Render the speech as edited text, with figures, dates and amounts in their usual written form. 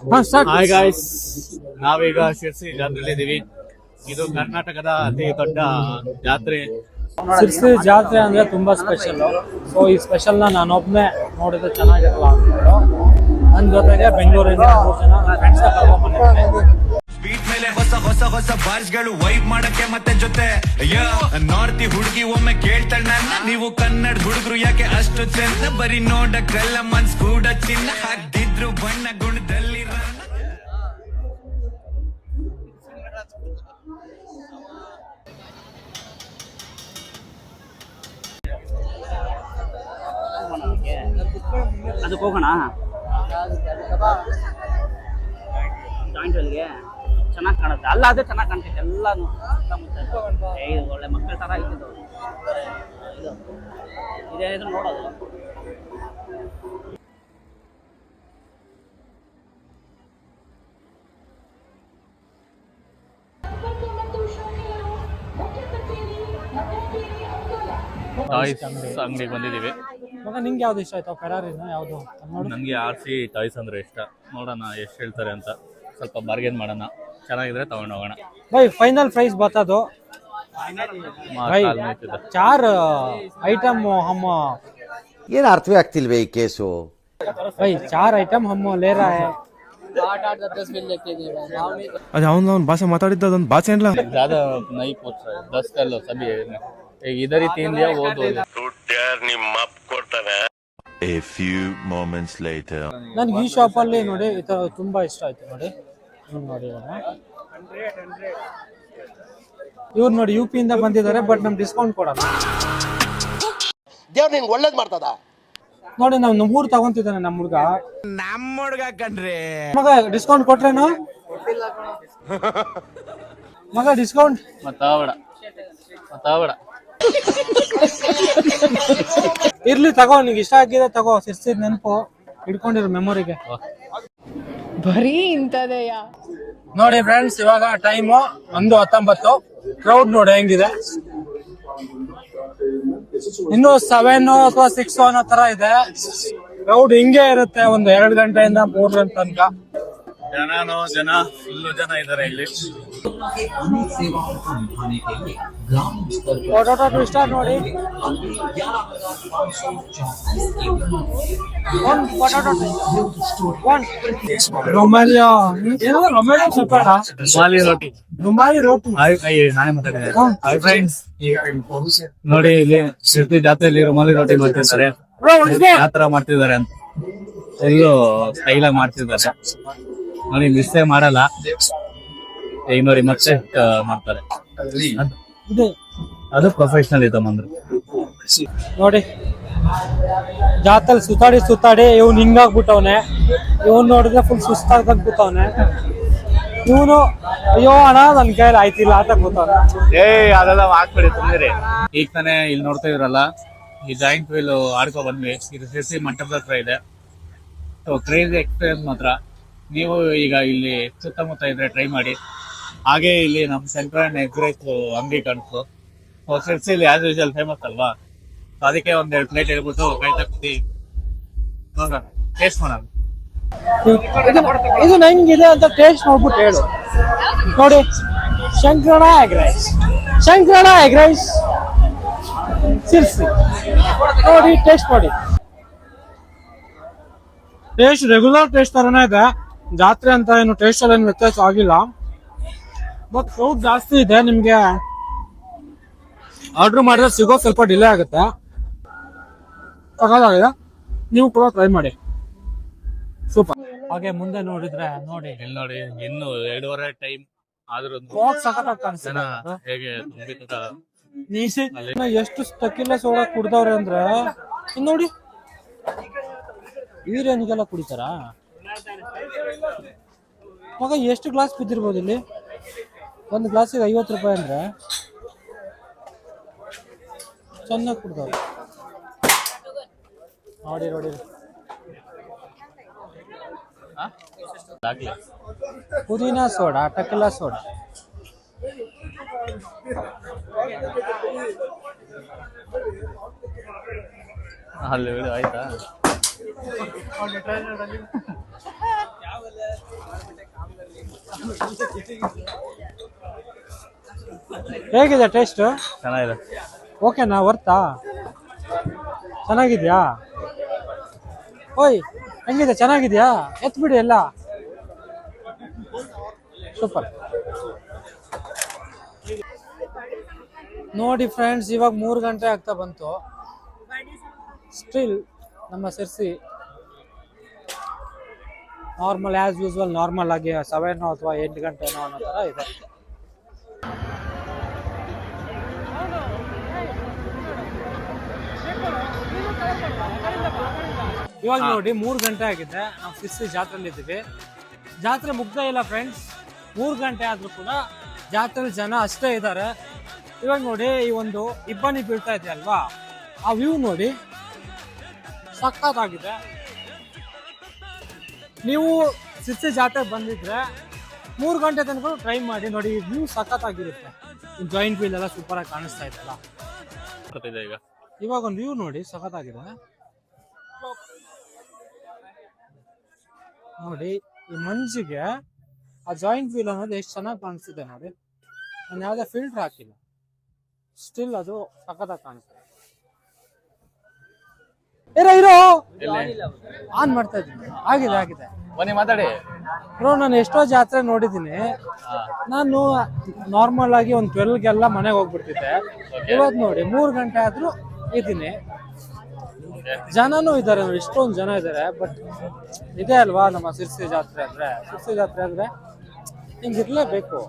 Hi guys, ನಾವೀಗ ಶಿರ್ಸಿ ಜಾತ್ರೆಲಿದ್ದೀವಿ. ಇದು ಕರ್ನಾಟಕದ ಅತಿ ದೊಡ್ಡ ಜಾತ್ರೆ. ಶಿರ್ಸಿ ಜಾತ್ರೆ ಅಂದ್ರೆ ತುಂಬಾ ಸ್ಪೆಷಲ್. ಸೊ ಈ ಸ್ಪೆಷಲ್ ನಾನೊಬ್ನೇ ನೋಡಿದ್ರೆ ಚೆನ್ನಾಗಿರಲ್ಲ ಅಂದ್ಬಿಟ್ಟು ನನ್ನ ಜೊತೆಗೆ ಬೆಂಗಳೂರಿಂದ 3 ಜನ ಫ್ರೆಂಡ್ಸ್ ಬೀಟ್ ಮೇಲೆ ಹೊಸ ಹೊಸ ಹೊಸ ಬಾರ್ಸ್ಗಳು ವೈಬ್ ಮಾಡಕ್ಕೆ ಮತ್ತೆ ಜೊತೆ ನಾರ್ತಿ ಹುಡುಗಿ ಒಮ್ಮೆ ಕೇಳ್ತಾಳೆ ನನ್ನ, ನೀವು ಕನ್ನಡ ಹುಡುಗರು ಯಾಕೆ ಅಷ್ಟು ಚೆನ್ನ, ಬರೀ ನೋಡಕ್ಕೆಲ್ಲ ಮನ್ಸ್ ಕೂಡ ಚಿನ್ನ ಹಾಕ್ದಿದ್ರು ಬಣ್ಣ ಗುಣದಲ್ಲಿ ಅದಕ್ಕೆ ಹೋಗೋಣ. ಜಾಯಿಂಟ್ ವೆಲ್ಗೆ ಚೆನ್ನಾಗಿ ಕಾಣುತ್ತೆ. ಅಲ್ಲ ಅದೇ ಚೆನ್ನಾಗಿ ಕಾಣ್ತೈತೆ ಎಲ್ಲಾನು ಸುತ್ತಮುತ್ತ. ಇದು ಒಳ್ಳೆ ಮಕ್ಕಳ ಥರ ಇದ್ದಿದ್ದು ಇದು ಇದೇನಿದ್ರು ನೋಡೋದು. ಟಾಯ್ಸ್ ಅಂಗಡಿಗೆ ಬಂದಿದ್ದೀವಿ. ಮಗ ನಿಂಗೆ ಯಾವ್ದು ಇಷ್ಟ ಆಯ್ತು? ಫೆರಾರಿನ ಯಾವುದು? ನನಗೆ RC ಟಾಯ್ಸ್ ಅಂದ್ರೆ ಇಷ್ಟ. ನೋಡೋಣ ಎಷ್ಟು ಹೇಳ್ತಾರೆ ಅಂತ, ಸ್ವಲ್ಪ ಬಾರ್ಗೇನ್ ಮಾಡೋಣ. ಚೆನ್ನಾಗಿದ್ರೆ ತಗೊಂಡು ಹೋಗೋಣ. भाई फाइनल प्राइस बता दो भाई. 4 आइटम हम ಏನು ಅರ್ಥವೇ ಆಗ್ತಿಲ್ವೇ ಈ ಕೇಸು? भाई 4 आइटम हम ले रहा है. ಅದು ಅವನು ಭಾಷೆ ಮಾತಾಡಿದ್ದ ಅದೊಂದು ಭಾಷೆ ಇಲ್ಲ. ज़्यादा नहीं पूछ रहे, 10 कर लो सभी. इधर ही 3 दिया, वो 2 दिया. A few moments later. ನನಗೆ ಈ ಶಾಪ್ ಅಲ್ಲಿ ನೋಡಿ ಈ ತರ ತುಂಬಾ ಇಷ್ಟ ಆಯ್ತು. ನೋಡಿ ನೋಡಿ ಇವ್ರು ನೋಡಿ UP ಇಂದ ಬಂದಿದ್ದಾರೆ, ಬಟ್ ನಮ್ಗೆ ಡಿಸ್ಕೌಂಟ್ ಕೊಡಲ್ಲ. ದೇವ್ರು ನಿನ್ಗೆ ಒಳ್ಳೇದ್ ಮಾಡ್ತದ. ನೋಡಿ ನಾವು 3 ತಗೊಂತಿದ್ದಾನೆ ನಮ್ಮ ಹುಡುಗ ಕಣ್ರಿ. ಮಗ ಡಿಸ್ಕೌಂಟ್ ಕೊಟ್ರೇನು? ಮಗ ಡಿಸ್ಕೌಂಟ್ ಮತ್ತಾವಡ ಇರ್ಲಿ ತಗೋ, ನಿಂಗೆ ಇಷ್ಟ ಆಗಿದೆ ತಗೋ. ಸಿರ್ಸಿದ ನೆನಪು ಇಟ್ಕೊಂಡಿರೋ ಮೆಮೊರಿಗೆ. ಬರೀ ಇಂಥದೆಯಾ? ನೋಡಿ ಫ್ರೆಂಡ್ಸ್, ಇವಾಗ ಟೈಮು 1:19. ಕ್ರೌಡ್ ನೋಡಿ ಹೆಂಗಿದೆ. ಇನ್ನು 7 ಅಥವಾ 6 ಅನ್ನೋ ತರ ಇದೆ. ಕ್ರೌಡ್ ಹಿಂಗೆ ಇರುತ್ತೆ ಒಂದು 2 ಗಂಟೆಯಿಂದ 3 ಗಂಟೆ ತನಕ. ಜನ ಫುಲ್ಲು ಜನ ಇದ್ದಾರೆ ಇಲ್ಲಿ. ಟ್ವಿಸ್ಟರ್ ನೋಡಿ, ರುಮಾಲಿ ರೋಟಿ. ನಾನೇ ಮಾತಾಡಿದೆ. ಹಾಯ್ ಫ್ರೆಂಡ್ಸ್, ನೋಡಿ ಇಲ್ಲಿ ಶಿರ್ಸಿ ಜಾತ್ರೆಯಲ್ಲಿ ರುಮಾಲಿ ರೋಟಿ ಮಾಡ್ತಿದ್ದಾರೆ. ಯಾವ ತರ ಮಾಡ್ತಿದ್ದಾರೆ ಅಂತ ಎಲ್ಲೂ ಸ್ಟೈಲಾಗಿ ಮಾಡ್ತಿದ್ದಾರೆ ನೋಡಿ. ಮಿಸ್ಸೇ ಮಾಡಲ್ಲ. ಈಗ ನೋಡಿ ಮತ್ತೆ ಮಾಡ್ತಾರೆ. ಅದು ಪ್ರೊಫೆಷನಲ್ ಇದೆ ಅಂದ್ರೆ. ನೋಡಿ ಜಾತ್ರೆ ಸುತ್ತಾಡಿ ಇವ್ನು ಹಿಂಗಾಗ್ಬಿಟ್ಟವನೆ. ಇವ್ನು ನೋಡಿದ್ರೆ ಫುಲ್ ಸುಸ್ತಾಗ್ದಂಗ್ ಕೂತವನೆ. ಇವನು ಅಯ್ಯೋ ಅಣ್ಣ ನನ್ ಕೈಲಿ ಆಯ್ತಿಲ್ಲ ಅಂತ ಕೂತವನೆ. ಅದೆಲ್ಲ ಹಾಕ್ಬೇಡಿ ಸುಮ್ಮನೆ. ಈಗ ತಾನೇ ಇಲ್ಲಿ ನೋಡ್ತಾ ಇದ್ರಲ್ಲ, ಈ ಜಾಯಿಂಟ್ ವೀಲ್ ಆಡ್ಕೊ ಬಂದ್ವಿ. ಇದು ಶಿರ್ಸಿ ಮಂಟಪದ ಹತ್ರ ಇದೆ. ಕ್ರೇಜಿ ಎಕ್ಸ್ಪೀರಿಯನ್ಸ್ ಮಾತ್ರ. ನೀವು ಈಗ ಇಲ್ಲಿ ಸುತ್ತಮುತ್ತ ಇದ್ರೆ ಟ್ರೈ ಮಾಡಿ. ಹಾಗೆ ಇಲ್ಲಿ ನಮ್ಮ ಸೆಂಟ್ರಲ್ ಎಗ್ ರೈಸ್ ಅಂಗಡಿ ಕಾಣಿಸ್ತು. ಶಿರ್ಸಿಲಿ ಆಸ್ ಯೂಶುವಲ್ ಫೇಮಸ್ ಅಲ್ವಾ, ಅದಕ್ಕೆ 1-2 ಪ್ಲೇಟ್ ಹೇಳ್ಬಿಟ್ಟು ಕೈ ತಗ್ಸಿ ಟೇಸ್ಟ್ ಮಾಡೋಣ. ಇದು ನಂಗಿದೆ ಅಂತ ಟೇಸ್ಟ್ ನೋಡ್ಬಿಟ್ಟು ಹೇಳು. ನೋಡಿ ಶಂಕರಣ ಎಗ್ ರೈಸ್ ಶಿರ್ಸಿ. ನೋಡಿ ಟೇಸ್ಟ್ ಮಾಡಿ. ಟೇಸ್ಟ್ ರೆಗ್ಯುಲರ್ ಟೇಸ್ಟ್ ತರನೇ ಇದೆ. ಜಾತ್ರೆ ಅಂತ ಏನು ಟೇಸ್ಟ್ ಅಲ್ಲಿ ಏನು ವ್ಯತ್ಯಾಸ ಆಗಿಲ್ಲ. ಬಟ್ ಕ್ರೌಡ್ ಜಾಸ್ತಿ ಇದೆ. ನಿಮ್ಗೆ ಆರ್ಡರ್ ಮಾಡಿದ್ರೆ ಸಿಗೋ ಸ್ವಲ್ಪ ಡಿಲೇ ಆಗುತ್ತೆ. ತಗೊಳ್ಳಾಗಿದೆ, ನೀವು ಕೂಡ ಟ್ರೈ ಮಾಡಿ. ಸೂಪರ್. ಹಾಗೆ ಮುಂದೆ ನೋಡಿದ್ರೆ ನೋಡಿ, ಇಲ್ಲಿ ನೋಡಿ ಇನ್ನು 2:30 ಟೈಮ್ ಆದ್ರೂ ಜನ ಹೇಗೆ ತುಂಬಿದ. ಎಷ್ಟು ಟಕಿಲ್ಲ ಸೋಡಾ ಕುಡ್ದವ್ರೆ ಅಂದ್ರೆ ನೋಡಿ. ಈ ರೇಂಜ್ಗೆಲ್ಲ ಕುಡಿತಾರ ಮಗ? ಎಷ್ಟು ಗ್ಲಾಸ್ ಬಿದ್ದಿರ್ಬೋದು ಇಲ್ಲಿ? ಒಂದು ಗ್ಲಾಸಿಗೆ 50 ರೂಪಾಯಿ ಅಂದ್ರೆ ಚೆನ್ನಾಗಿ ಕುಡ್ದವ್ರು. ನೋಡಿ ಪುದೀನಾ ಸೋಡಾ, ಟಕಿಲ್ಲ ಸೋಡಾ. ಅಲ್ಲಿ ಆಯ್ತಾ? ಹೇಗಿದೆ ಟೇಸ್ಟ್? ಚೆನ್ನಾಗಿದೆ. ಓಕೆನಾ? ವರ್ತಾ? ಚೆನ್ನಾಗಿದ್ಯಾ? ಓಯ್ ಹೆಂಗಿದೆ? ಚೆನ್ನಾಗಿದ್ಯಾ? ಎತ್ಬಿಡಿ ಎಲ್ಲ. ಸೂಪರ್. ನೋಡಿ ಫ್ರೆಂಡ್ಸ್, ಇವಾಗ 3 ಗಂಟೆ ಆಗ್ತಾ ಬಂತು. ಸ್ಟಿಲ್ ನಮ್ಮ Sirsi normal as usual normal ಆಗಿ 7 ಅಥವಾ 8 ಗಂಟೆನೋ ಅನ್ನೋ ಥರ ಇದೆ. ಇವಾಗ ನೋಡಿ 3 ಗಂಟೆ ಆಗಿದೆ. ನಾವು ಸಿರ್ಸಿ ಜಾತ್ರೆಯಲ್ಲಿ ಇದ್ದೀವಿ. ಜಾತ್ರೆ ಮುಗ್ದೇ ಇಲ್ಲ ಫ್ರೆಂಡ್ಸ್. 3 ಗಂಟೆ ಆದ್ರೂ ಕೂಡ ಜಾತ್ರೆಯಲ್ಲಿ ಜನ ಅಷ್ಟೇ ಇದ್ದಾರೆ. ಇವಾಗ ನೋಡಿ ಈ ಒಂದು ಇಬ್ಬನಿ ಬೀಳ್ತಾ ಇದೆ ಅಲ್ವಾ, ಆ ವ್ಯೂ ನೋಡಿ ಸಖತ್ತಾಗಿದೆ. ನೀವು ಸಿರ್ಸಿ ಜಾತ್ರೆ ಬಂದಿದ್ರೆ 3 ಗಂಟೆ ತನಕ ಟ್ರೈ ಮಾಡಿ ನೋಡಿ. ಈ ವ್ಯೂ ಸಖತ್ತಾಗಿರುತ್ತೆ. ಜಾಯಿಂಟ್ ವೀಲ್ ಎಲ್ಲ ಸೂಪರ್ ಆಗಿ ಕಾಣಿಸ್ತಾ ಇದೆಯಲ್ಲ. ಈಗ ಇವಾಗ ಒಂದು ವ್ಯೂ ನೋಡಿ ಸಖತ್ತಾಗಿದೆ ನೋಡಿ. ಈ ಮಂಜಿಗೆ ಆ ಜಾಯಿಂಟ್ ವೀಲ್ ಅನ್ನೋದು ಎಷ್ಟು ಚೆನ್ನಾಗಿ ಕಾಣಿಸ್ತಿದೆ ನೋಡಿ. ನಾನು ಯಾವುದೇ ಫಿಲ್ಟರ್ ಹಾಕಿಲ್ಲ, ಸ್ಟಿಲ್ ಅದು ಸಖತ್ತಾಗಿ ಕಾಣಿಸ್ತಿದೆ. ಇರೋ ಆನ್ ಮಾಡ್ತಾ ಇದ್ದೀನಿ. ಆಗಿದೆ ಬನ್ನಿ ಮಾತಾಡಿ ಬ್ರೋ. ನಾನು ಎಷ್ಟೋ ಜಾತ್ರೆ ನೋಡಿದ್ದೀನಿ. ನಾನು ನಾರ್ಮಲ್ ಆಗಿ ಒಂದು 12ಗೆಲ್ಲ ಮನೆಗೆ ಹೋಗ್ಬಿಡ್ತಿದ್ದೆ. ಇವತ್ತು ನೋಡಿ 3 ಗಂಟೆ ಆದ್ರೂ ಇದ್ದೀನಿ. ಜನನೂ ಇದ್ದಾರೆ ನೋಡಿ, ಎಷ್ಟೊಂದು ಜನ ಇದ್ದಾರೆ. ಬಟ್ ಇದೇ ಅಲ್ವಾ ನಮ್ಮ ಸಿರ್ಸಿ ಜಾತ್ರೆ ಅಂದ್ರೆ ಹಿಂಗಿರ್ಲೇಬೇಕು.